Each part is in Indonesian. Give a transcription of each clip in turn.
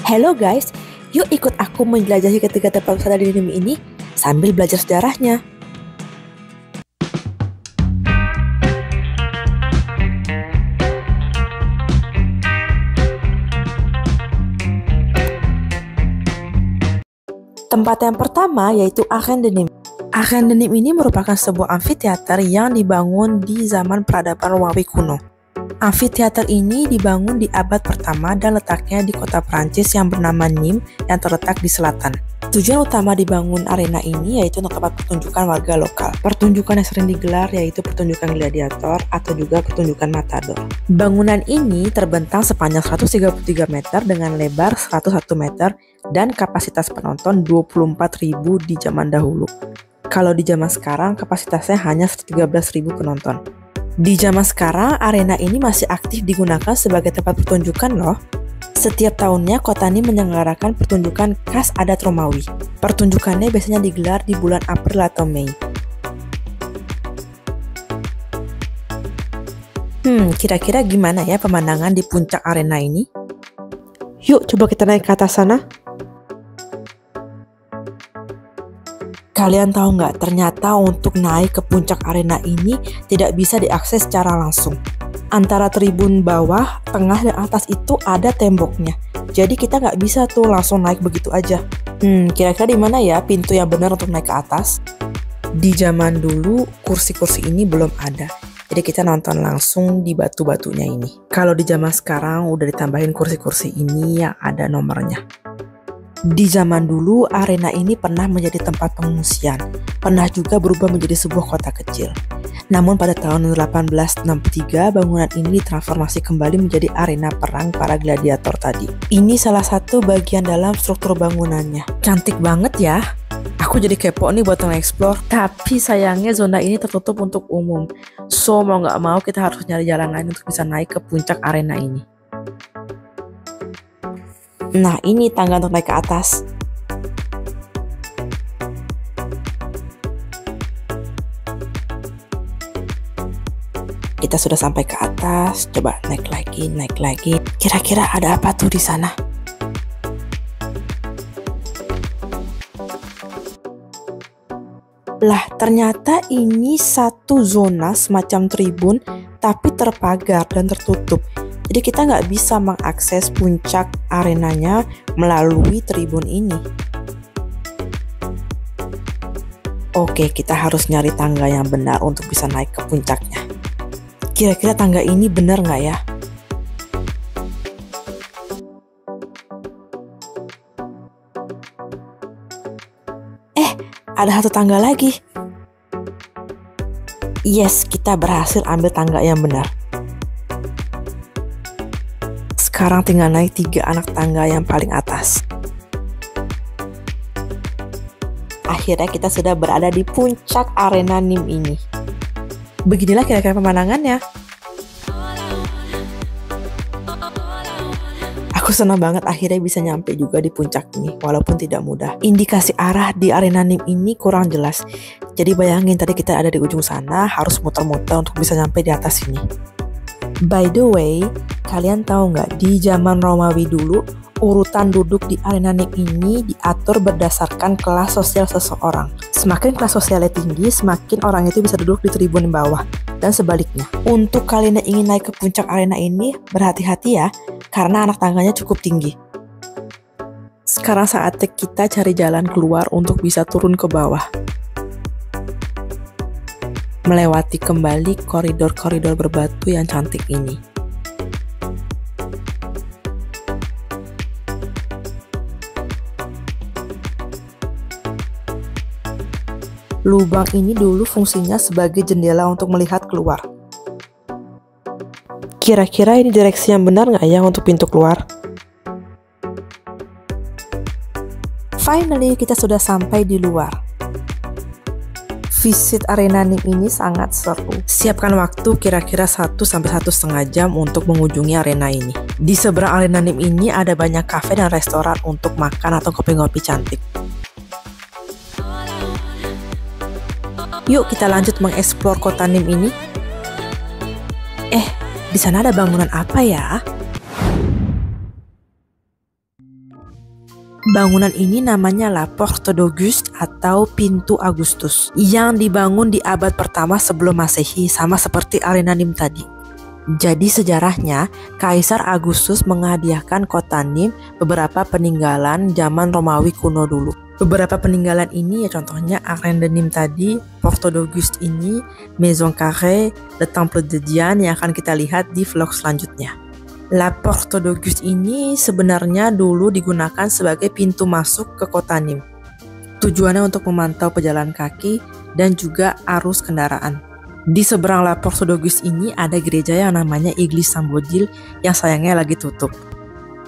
Hello guys, yuk ikut aku menjelajahi ketiga tempat wisata di Nimi ini sambil belajar sejarahnya. Tempat yang pertama yaitu Aachen de Nîmes. Aachen de Nîmes ini merupakan sebuah amfiteater yang dibangun di zaman peradaban Romawi kuno. Amfiteater ini dibangun di abad pertama dan letaknya di kota Prancis yang bernama Nîmes yang terletak di selatan. Tujuan utama dibangun arena ini yaitu untuk tempat pertunjukan warga lokal. Pertunjukan yang sering digelar yaitu pertunjukan gladiator atau juga pertunjukan matador. Bangunan ini terbentang sepanjang 133 meter dengan lebar 101 meter dan kapasitas penonton 24.000 di zaman dahulu. Kalau di zaman sekarang kapasitasnya hanya 13.000 penonton. Di zaman sekarang arena ini masih aktif digunakan sebagai tempat pertunjukan loh. Setiap tahunnya kota ini menyelenggarakan pertunjukan khas adat Romawi. Pertunjukannya biasanya digelar di bulan April atau Mei. Kira-kira gimana ya pemandangan di puncak arena ini? Yuk coba kita naik ke atas sana. Kalian tahu nggak, ternyata untuk naik ke puncak arena ini tidak bisa diakses secara langsung. Antara tribun bawah, tengah, dan atas itu ada temboknya. Jadi kita nggak bisa tuh langsung naik begitu aja. Kira-kira di mana ya pintu yang benar untuk naik ke atas? Di zaman dulu, kursi-kursi ini belum ada. Jadi kita nonton langsung di batu-batunya ini. Kalau di zaman sekarang udah ditambahin kursi-kursi ini yang ada nomornya. Di zaman dulu, arena ini pernah menjadi tempat pengungsian, pernah juga berubah menjadi sebuah kota kecil. Namun pada tahun 1863, bangunan ini ditransformasi kembali menjadi arena perang para gladiator tadi. Ini salah satu bagian dalam struktur bangunannya. Cantik banget ya. Aku jadi kepo nih buat nge-explore, tapi sayangnya zona ini tertutup untuk umum. So mau nggak mau kita harus nyari jalan lain untuk bisa naik ke puncak arena ini. Nah, ini tangga untuk naik ke atas. Kita sudah sampai ke atas. Coba naik lagi, naik lagi. Kira-kira ada apa tuh di sana? Lah, ternyata ini satu zona semacam tribun, tapi terpagar dan tertutup. Jadi kita nggak bisa mengakses puncak arenanya melalui tribun ini. Oke, kita harus nyari tangga yang benar untuk bisa naik ke puncaknya. Kira-kira tangga ini benar nggak ya? Ada satu tangga lagi. Yes, kita berhasil ambil tangga yang benar. Sekarang tinggal naik 3 anak tangga yang paling atas. Akhirnya kita sudah berada di puncak arena Nîmes ini. Beginilah kira-kira pemandangannya. Aku senang banget akhirnya bisa nyampe juga di puncak ini, walaupun tidak mudah. Indikasi arah di arena Nîmes ini kurang jelas. Jadi bayangin tadi kita ada di ujung sana, harus muter-muter untuk bisa nyampe di atas sini. By the way, kalian tahu nggak, di zaman Romawi dulu, urutan duduk di arena Nîmes ini diatur berdasarkan kelas sosial seseorang. Semakin kelas sosialnya tinggi, semakin orang itu bisa duduk di tribun bawah, dan sebaliknya. Untuk kalian yang ingin naik ke puncak arena ini, berhati-hati ya, karena anak tangganya cukup tinggi. Sekarang saatnya kita cari jalan keluar untuk bisa turun ke bawah. Melewati kembali koridor-koridor berbatu yang cantik ini. Lubang ini dulu fungsinya sebagai jendela untuk melihat keluar. Kira-kira ini direksi yang benar nggak ya untuk pintu keluar? Finally, kita sudah sampai di luar. Visit arena Nîmes ini sangat seru. Siapkan waktu kira-kira 1-1,5 jam untuk mengunjungi arena ini. Di seberang arena Nîmes ini ada banyak kafe dan restoran untuk makan atau kopi-kopi cantik. Yuk kita lanjut mengeksplor kota Nîmes ini. Di sana ada bangunan apa ya? Bangunan ini namanya La Porte d'Auguste atau Pintu Agustus yang dibangun di abad pertama sebelum Masehi, sama seperti arena Nim tadi. Jadi sejarahnya, Kaisar Agustus menghadiahkan kota Nim beberapa peninggalan zaman Romawi kuno dulu. Beberapa peninggalan ini ya contohnya arena Nim tadi, Porte d'Auguste ini, Maison Carrée, Le Temple de Diane yang akan kita lihat di vlog selanjutnya. La Porte d'Auguste ini sebenarnya dulu digunakan sebagai pintu masuk ke kota Nim. Tujuannya untuk memantau pejalan kaki dan juga arus kendaraan. Di seberang La Porte d'Auguste ini ada gereja yang namanya Église Saint-Baudile yang sayangnya lagi tutup.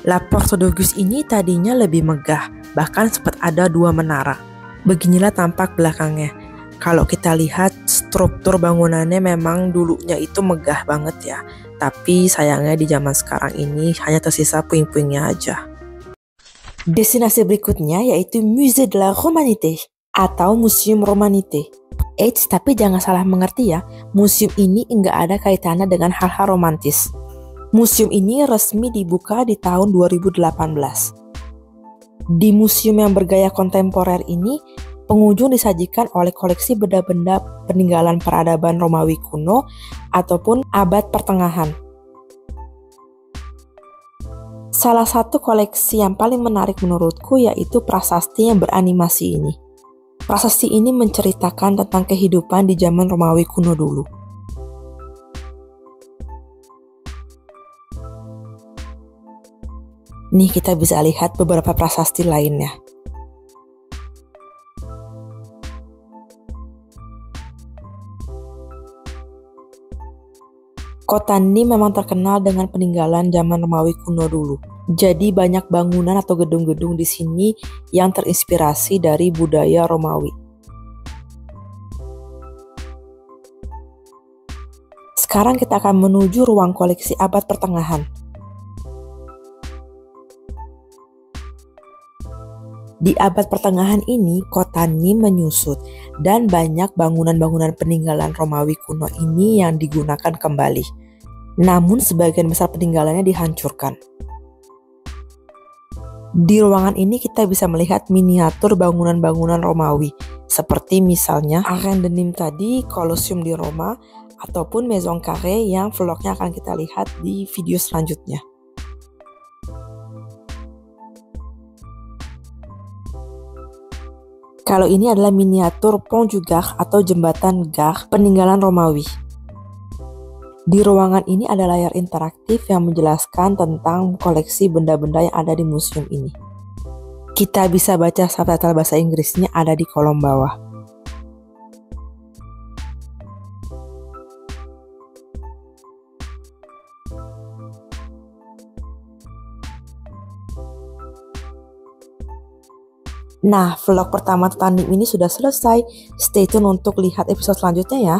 La Porte d'Auguste ini tadinya lebih megah, bahkan sempat ada 2 menara. Beginilah tampak belakangnya. Kalau kita lihat struktur bangunannya memang dulunya itu megah banget ya. Tapi sayangnya di zaman sekarang ini hanya tersisa puing-puingnya aja. Destinasi berikutnya yaitu Musée de la Romanité atau Museum Romanité. Tapi jangan salah mengerti ya, museum ini enggak ada kaitannya dengan hal-hal romantis. Museum ini resmi dibuka di tahun 2018. Di museum yang bergaya kontemporer ini, pengunjung disajikan oleh koleksi benda-benda peninggalan peradaban Romawi kuno ataupun abad pertengahan. Salah satu koleksi yang paling menarik menurutku yaitu prasasti yang beranimasi ini. Prasasti ini menceritakan tentang kehidupan di zaman Romawi kuno dulu. Nih kita bisa lihat beberapa prasasti lainnya. Kota Nim memang terkenal dengan peninggalan zaman Romawi kuno dulu. Jadi banyak bangunan atau gedung-gedung di sini yang terinspirasi dari budaya Romawi. Sekarang kita akan menuju ruang koleksi abad pertengahan. Di abad pertengahan ini, kota Nim menyusut dan banyak bangunan-bangunan peninggalan Romawi kuno ini yang digunakan kembali. Namun sebagian besar peninggalannya dihancurkan. Di ruangan ini kita bisa melihat miniatur bangunan-bangunan Romawi, seperti misalnya Arène de Nîmes tadi, Colosseum di Roma, ataupun Maison Carrée yang vlognya akan kita lihat di video selanjutnya. Kalau ini adalah miniatur Pont du Gard atau jembatan Gard peninggalan Romawi. Di ruangan ini ada layar interaktif yang menjelaskan tentang koleksi benda-benda yang ada di museum ini. Kita bisa baca subtitle bahasa Inggrisnya ada di kolom bawah. Nah, vlog pertama tentang Nim ini sudah selesai. Stay tune untuk lihat episode selanjutnya ya.